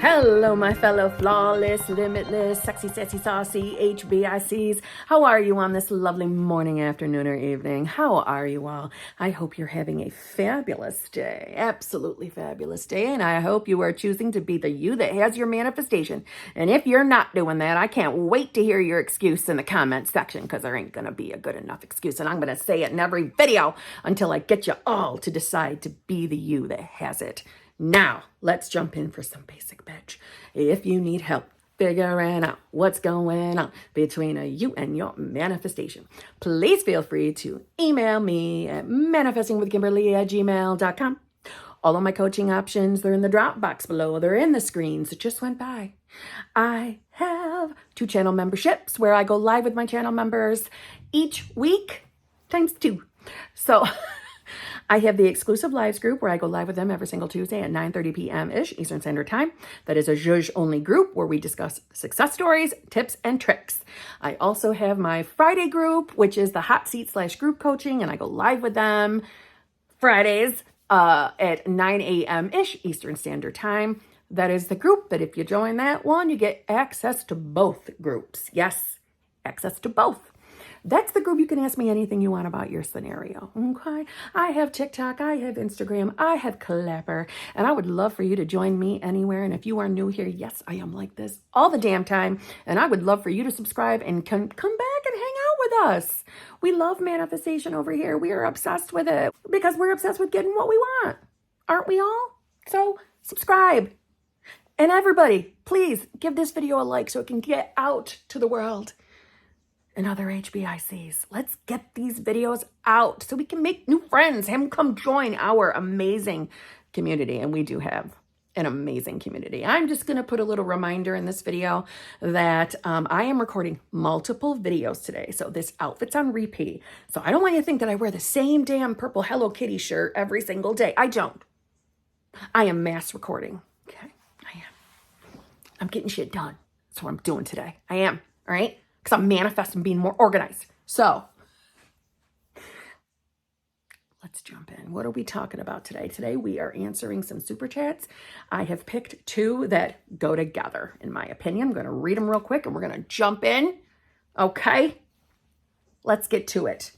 Hello, my fellow flawless, limitless, sexy, sassy, saucy HBICs. How are you on this lovely morning, afternoon, or evening? How are you all? I hope you're having a fabulous day, absolutely fabulous day, and I hope you are choosing to be the you that has your manifestation. And if you're not doing that, I can't wait to hear your excuse in the comments section, because there ain't going to be a good enough excuse, and I'm going to say it in every video until I get you all to decide to be the you that has it. Now, let's jump in for some basic bitch. If you need help figuring out what's going on between you and your manifestation, please feel free to email me at manifestingwithkimberly@gmail.com. All of my coaching options, they're in the drop box below. They're in the screens that just went by. I have 2 channel memberships where I go live with my channel members each week times 2. So I have the exclusive lives group where I go live with them every single Tuesday at 9:30 p.m.-ish Eastern Standard Time. That is a zhuzh-only group where we discuss success stories, tips, and tricks. I also have my Friday group, which is the hot seat / group coaching, and I go live with them Fridays at 9 a.m.-ish Eastern Standard Time. That is the group that if you join that one, you get access to both groups. Yes, access to both. That's the group you can ask me anything you want about your scenario, okay? I have TikTok, I have Instagram, I have Clapper, and I would love for you to join me anywhere. And if you are new here, yes, I am like this all the damn time, and I would love for you to subscribe and come back and hang out with us. We love manifestation over here. We are obsessed with it because we're obsessed with getting what we want, aren't we all? So subscribe. And everybody, please give this video a like so it can get out to the world and other HBICs. Let's get these videos out so we can make new friends. Have them come join our amazing community. And we do have an amazing community. I'm just going to put a little reminder in this video that I am recording multiple videos today. So this outfit's on repeat. So I don't want you to think that I wear the same damn purple Hello Kitty shirt every single day. I don't. I am mass recording. Okay, I am. I'm getting shit done. That's what I'm doing today. I am. All right. Because I'm manifesting being more organized. So let's jump in. What are we talking about today? Today we are answering some super chats. I have picked 2 that go together, in my opinion. I'm going to read them real quick and we're going to jump in. Okay, let's get to it.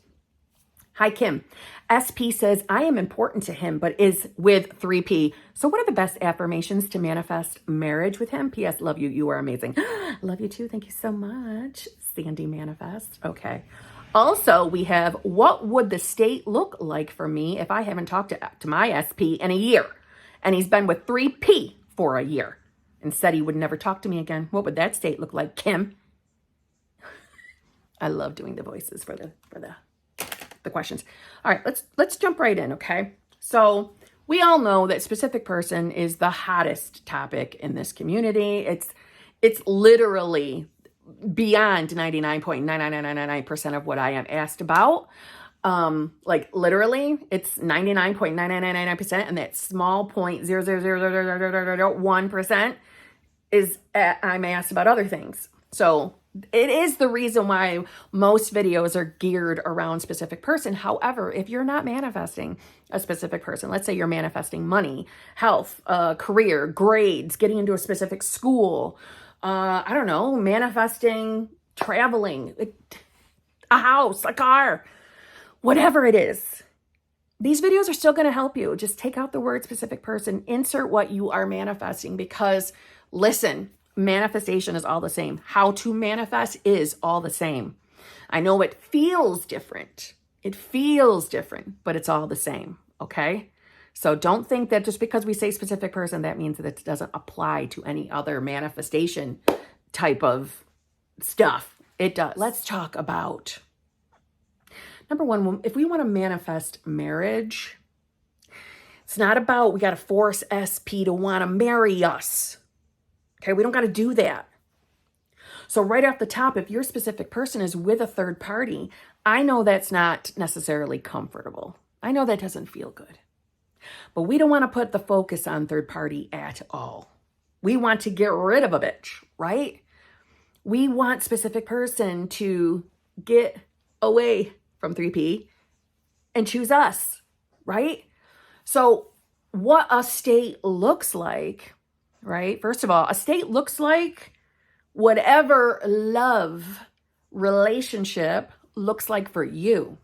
Hi, Kim. SP says, I am important to him, but is with 3P. So what are the best affirmations to manifest marriage with him? P.S. Love you. You are amazing. Love you too. Thank you so much. Sandy Manifest. Okay. Also, we have, what would the state look like for me if I haven't talked to my SP in a year? And he's been with 3P for a year and said he would never talk to me again. What would that state look like, Kim? I love doing the voices for the questions. All right, let's jump right in, okay? So we all know that specific person is the hottest topic in this community. It's literally beyond 99.99999% of what I am asked about. Like literally, it's 99.99999%, and that small 0.00001% is I'm asked about other things. So it is the reason why most videos are geared around specific person. However, if you're not manifesting a specific person, let's say you're manifesting money, health, career, grades, getting into a specific school, I don't know, manifesting, traveling, a house, a car, whatever it is, these videos are still going to help you. Just take out the word specific person, insert what you are manifesting, because listen, manifestation is all the same. How to manifest is all the same. I know it feels different. It feels different, but it's all the same. Okay. So don't think that just because we say specific person, that means that it doesn't apply to any other manifestation type of stuff. It does. Let's talk about number 1. If we want to manifest marriage, it's not about, we got to force SP to want to marry us. Okay, we don't got to do that. So right off the top, if your specific person is with a third party, I know that's not necessarily comfortable. I know that doesn't feel good. But we don't want to put the focus on third party at all. We want to get rid of a bitch, right? We want specific person to get away from 3P and choose us, right? So what a state looks like right? First of all, a state looks like whatever love relationship looks like for you.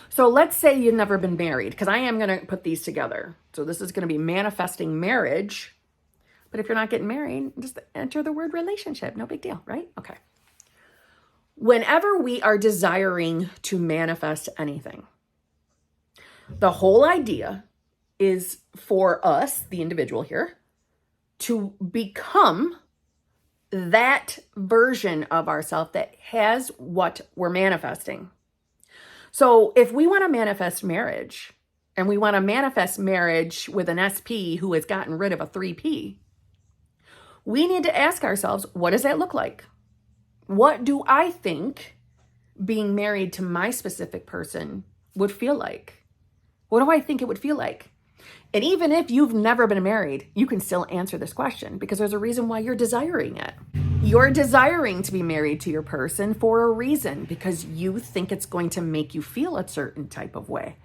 So let's say you've never been married, because I am going to put these together. So this is going to be manifesting marriage. But if you're not getting married, just enter the word relationship. No big deal, right? Okay. Whenever we are desiring to manifest anything, the whole idea is for us, the individual here, to become that version of ourselves that has what we're manifesting. So if we want to manifest marriage, and we want to manifest marriage with an SP who has gotten rid of a 3P, we need to ask ourselves, what does that look like? What do I think being married to my specific person would feel like? What do I think it would feel like? And even if you've never been married, you can still answer this question, because there's a reason why you're desiring it. You're desiring to be married to your person for a reason, because you think it's going to make you feel a certain type of way.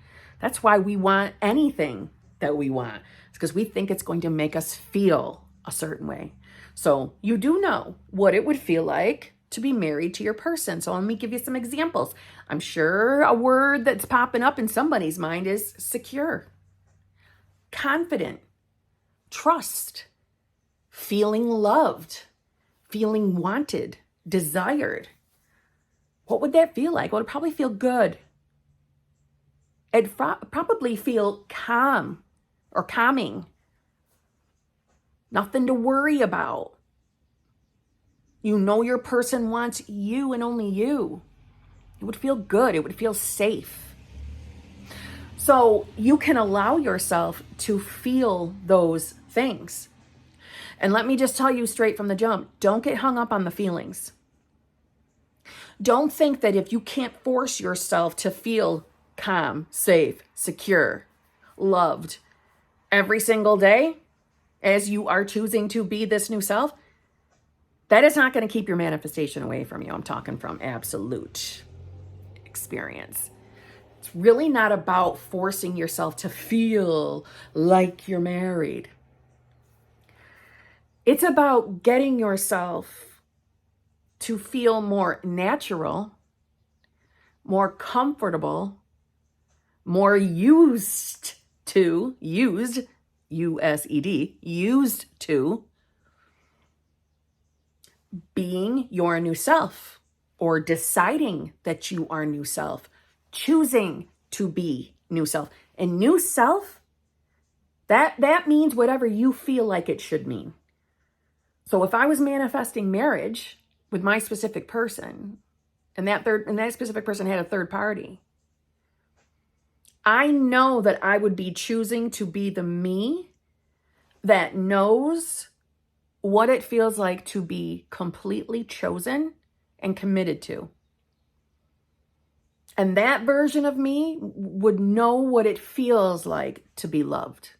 That's why we want anything that we want. It's because we think it's going to make us feel a certain way. So you do know what it would feel like to be married to your person. So let me give you some examples. I'm sure a word that's popping up in somebody's mind is secure, confident, trust, feeling loved, feeling wanted, desired. What would that feel like? Well, it'd probably feel good. It'd probably feel calm or calming. Nothing to worry about. You know your person wants you and only you. It would feel good. It would feel safe. So you can allow yourself to feel those things. And let me just tell you straight from the jump, don't get hung up on the feelings. Don't think that if you can't force yourself to feel calm, safe, secure, loved every single day as you are choosing to be this new self, that is not going to keep your manifestation away from you. I'm talking from absolute experience. It's really not about forcing yourself to feel like you're married. It's about getting yourself to feel more natural, more comfortable, more used, used to being your new self, or deciding that you are new self, choosing to be new self. And new self, that means whatever you feel like it should mean. So if I was manifesting marriage with my specific person, and that specific person had a third party, I know that I would be choosing to be the me that knows what it feels like to be completely chosen and committed to. And that version of me would know what it feels like to be loved,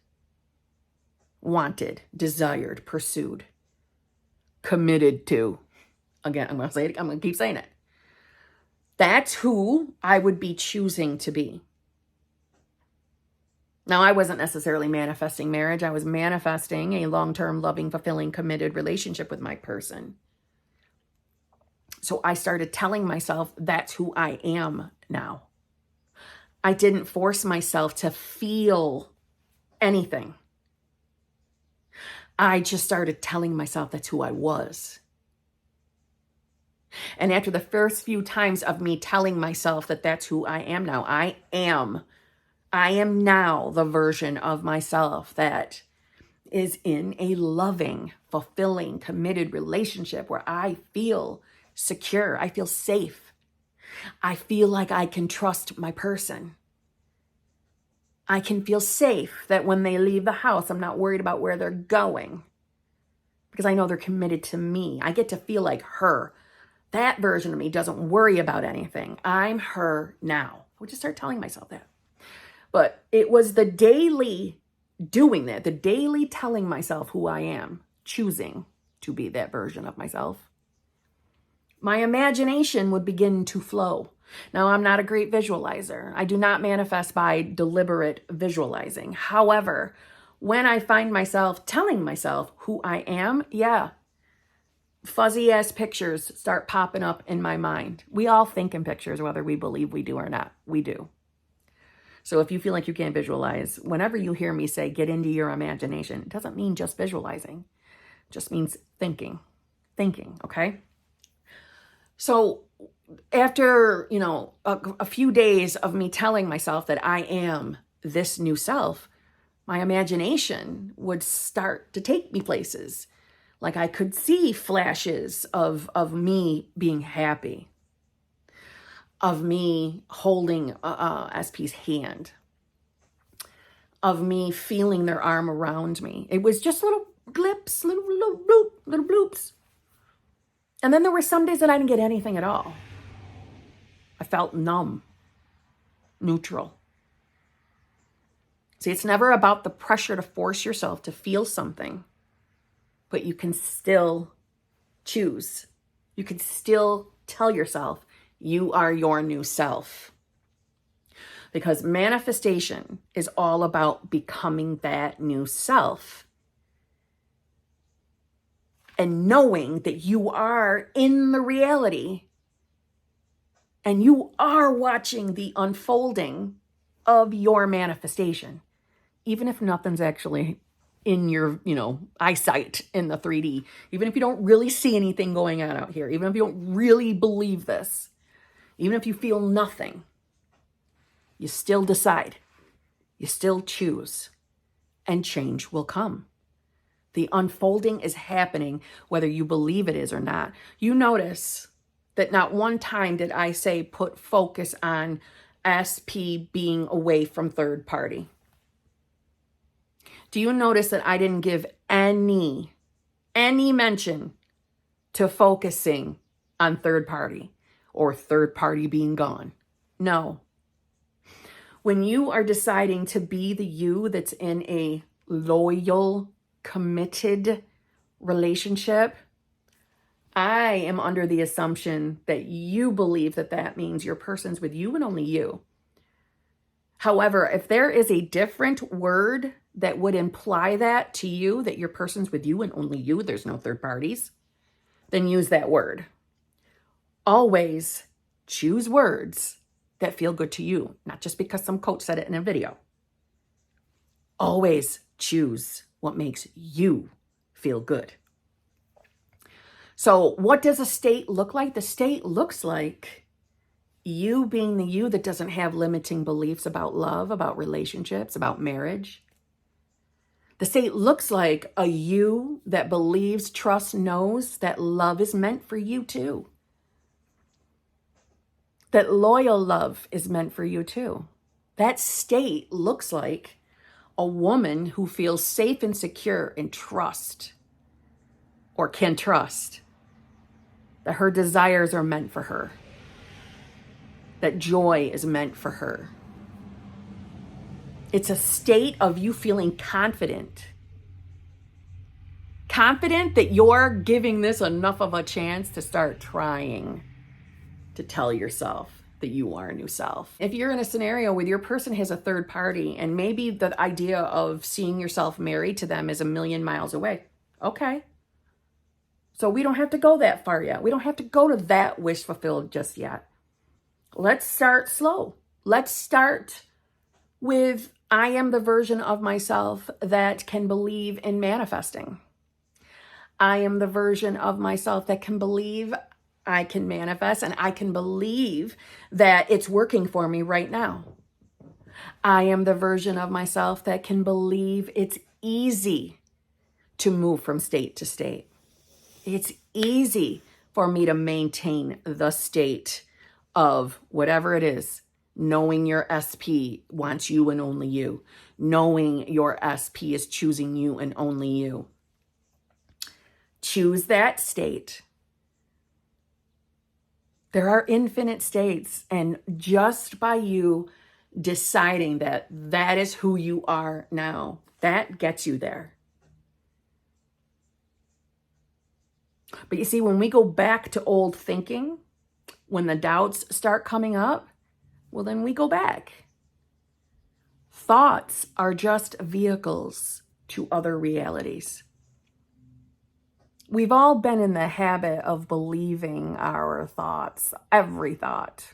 wanted, desired, pursued, committed to. Again, I'm going to say it. I'm going to keep saying it. That's who I would be choosing to be. Now, I wasn't necessarily manifesting marriage. I was manifesting a long-term, loving, fulfilling, committed relationship with my person. So I started telling myself that's who I am now. I didn't force myself to feel anything. I just started telling myself that's who I was. And after the first few times of me telling myself that that's who I am now, I am now the version of myself that is in a loving, fulfilling, committed relationship where I feel secure. I feel safe. I feel like I can trust my person. I can feel safe that when they leave the house, I'm not worried about where they're going because I know they're committed to me. I get to feel like her. That version of me doesn't worry about anything. I'm her now. I would just start telling myself that. But it was the daily doing that, the daily telling myself who I am, choosing to be that version of myself. My imagination would begin to flow. Now, I'm not a great visualizer. I do not manifest by deliberate visualizing. However, When I find myself telling myself who I am, yeah, fuzzy ass pictures start popping up in my mind. We all think in pictures, whether we believe we do or not. We do. So if you feel like you can't visualize, whenever you hear me say, get into your imagination, it doesn't mean just visualizing. It just means thinking, okay? So after, a few days of me telling myself that I am this new self, my imagination would start to take me places. Like I could see flashes of me being happy, of me holding SP's hand, of me feeling their arm around me. It was just little glips, little bloops. And then there were some days that I didn't get anything at all. I felt numb, neutral. See, it's never about the pressure to force yourself to feel something, but you can still choose. You can still tell yourself you are your new self. Because manifestation is all about becoming that new self and knowing that you are in the reality and you are watching the unfolding of your manifestation, even if nothing's actually in your, eyesight in the 3D, even if you don't really see anything going on out here, even if you don't really believe this, even if you feel nothing, you still decide, you still choose, and change will come. The unfolding is happening whether you believe it is or not. You notice that not one time did I say put focus on SP being away from third party. Do you notice that I didn't give any mention to focusing on third party or third party being gone? No. When you are deciding to be the you that's in a loyal, committed relationship, I am under the assumption that you believe that means your person's with you and only you. However, if there is a different word that would imply that to you, that your person's with you and only you, there's no third parties, then use that word. Always choose words that feel good to you, not just because some coach said it in a video. Always choose what makes you feel good. So what does a state look like? The state looks like you being the you that doesn't have limiting beliefs about love, about relationships, about marriage. The state looks like a you that believes, trusts, knows that love is meant for you too. That loyal love is meant for you too. That state looks like a woman who feels safe and secure and trust, or can trust, that her desires are meant for her, that joy is meant for her. It's a state of you feeling confident that you're giving this enough of a chance to start trying to tell yourself that you are a new self. If you're in a scenario where your person has a third party and maybe the idea of seeing yourself married to them is a million miles away, okay. So we don't have to go that far yet. We don't have to go to that wish fulfilled just yet. Let's start slow. Let's start with I am the version of myself that can believe in manifesting. I am the version of myself that can believe I can manifest and I can believe that it's working for me right now. I am the version of myself that can believe it's easy to move from state to state. It's easy for me to maintain the state of whatever it is, knowing your SP wants you and only you, knowing your SP is choosing you and only you. Choose that state. There are infinite states, and just by you deciding that that is who you are now, that gets you there. But you see, when we go back to old thinking, when the doubts start coming up, well, then we go back. Thoughts are just vehicles to other realities. We've all been in the habit of believing our thoughts, every thought.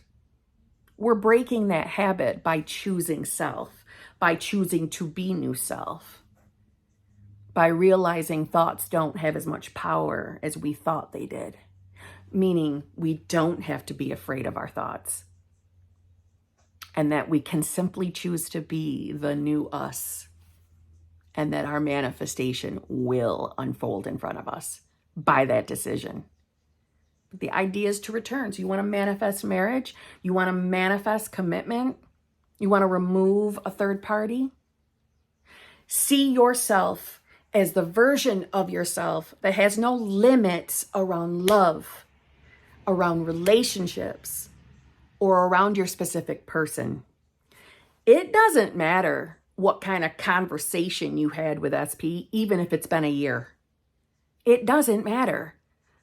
We're breaking that habit by choosing self, by choosing to be new self, by realizing thoughts don't have as much power as we thought they did, meaning we don't have to be afraid of our thoughts, and that we can simply choose to be the new us, and that our manifestation will unfold in front of us by that decision. The idea is to return. So you want to manifest marriage? You want to manifest commitment? You want to remove a third party? See yourself as the version of yourself that has no limits around love, around relationships, or around your specific person. It doesn't matter what kind of conversation you had with SP, even if it's been a year. It doesn't matter.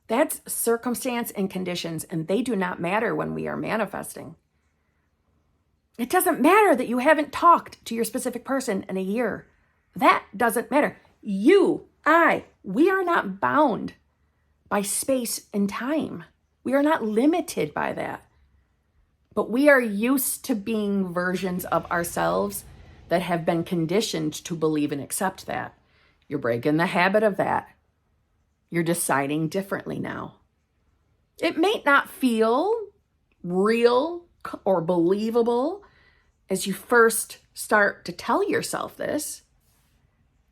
That's circumstance and conditions, and they do not matter when we are manifesting. It doesn't matter that you haven't talked to your specific person in a year. That doesn't matter. You, we are not bound by space and time. We are not limited by that. But we are used to being versions of ourselves that have been conditioned to believe and accept that. You're breaking the habit of that. You're deciding differently now. It may not feel real or believable as you first start to tell yourself this,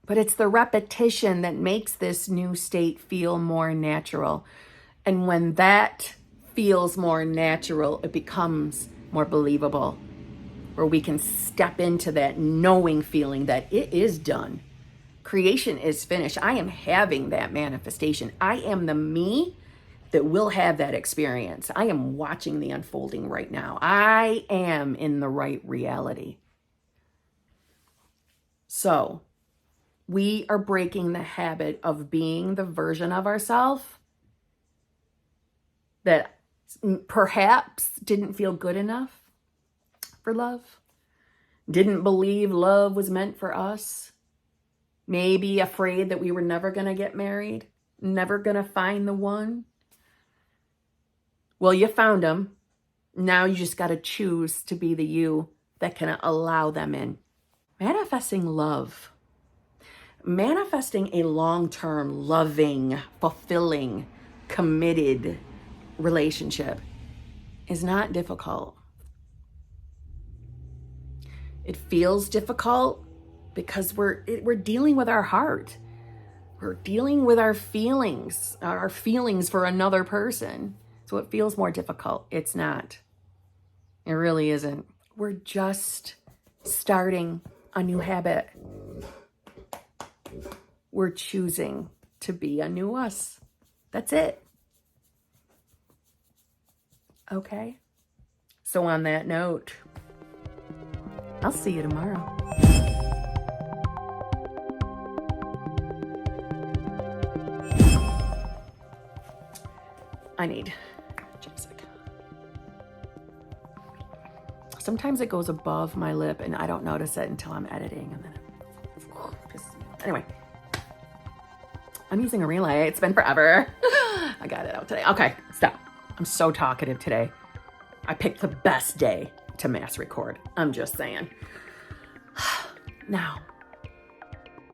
but it's the repetition that makes this new state feel more natural. And when that feels more natural, it becomes more believable, where we can step into that knowing feeling that it is done. Creation is finished. I am having that manifestation. I am the me that will have that experience. I am watching the unfolding right now. I am in the right reality. So we are breaking the habit of being the version of ourselves that perhaps didn't feel good enough for love, didn't believe love was meant for us, maybe afraid that we were never going to get married, never going to find the one. Well, you found them. Now you just got to choose to be the you that can allow them in. Manifesting love. Manifesting a long-term, loving, fulfilling, committed relationship is not difficult. It feels difficult because we're dealing with our heart. We're dealing with our feelings for another person. So it feels more difficult. It's not. It really isn't. We're just starting a new habit. We're choosing to be a new us. That's it. Okay? So on that note, I'll see you tomorrow. I need lipstick. Sometimes it goes above my lip and I don't notice it until I'm editing, and then it pisses me off. Anyway, I'm using a relay. It's been forever. I got it out today. Okay, stop. I'm so talkative today. I picked the best day to mass record. I'm just saying. Now,